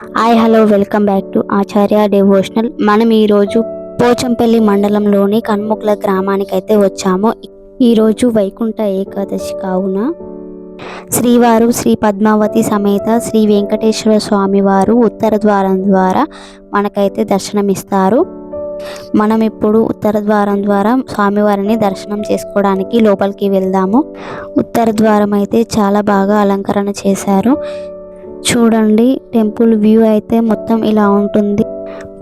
Hi hello welcome back to Acharya devotional. మనం ఈరోజు పోచంపల్లి మండలంలోని కన్ముక్ల గ్రామానికి అయితే వచ్చాము. ఈరోజు వైకుంఠ ఏకాదశి కావున శ్రీవారు శ్రీ పద్మావతి సమేత శ్రీ వెంకటేశ్వర స్వామి వారు ఉత్తర ద్వారం ద్వారా మనకైతే దర్శనమిస్తారు. మనం ఇప్పుడు ఉత్తర ద్వారం ద్వారా స్వామివారిని దర్శనం చేసుకోవడానికి లోపలికి వెళ్దాము. ఉత్తర ద్వారం అయితే చాలా బాగా అలంకరణ చేశారు. చూడండి, టెంపుల్ వ్యూ అయితే మొత్తం ఇలా ఉంటుంది.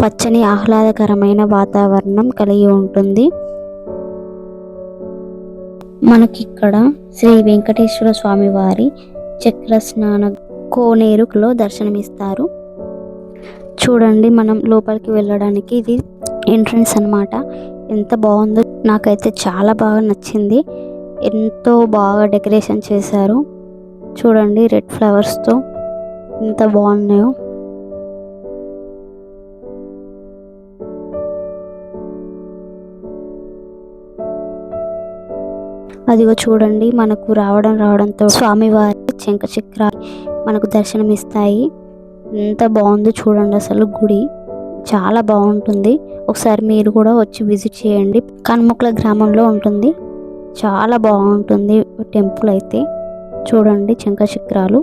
పచ్చని ఆహ్లాదకరమైన వాతావరణం కలిగి ఉంటుంది. మనకిక్కడ శ్రీ వెంకటేశ్వర స్వామి వారి చక్ర స్నాన కోనేరులో దర్శనమిస్తారు. చూడండి, మనం లోపలికి వెళ్ళడానికి ఇది ఎంట్రన్స్ అన్నమాట. ఎంత బాగుందో, నాకైతే చాలా బాగా నచ్చింది. ఎంతో బాగా డెకరేషన్ చేశారు. చూడండి, రెడ్ ఫ్లవర్స్తో ఎంత బాగున్నాయో. అదిగో చూడండి, మనకు రావడంతో స్వామివారి శంఖ చక్రాలు మనకు దర్శనమిస్తాయి. ఎంత బాగుందో చూడండి, అసలు గుడి చాలా బాగుంటుంది. ఒకసారి మీరు కూడా వచ్చి విజిట్ చేయండి. కన్ముక్ల గ్రామంలో ఉంటుంది. చాలా బాగుంటుంది టెంపుల్ అయితే. చూడండి, శంఖ చక్రాలు.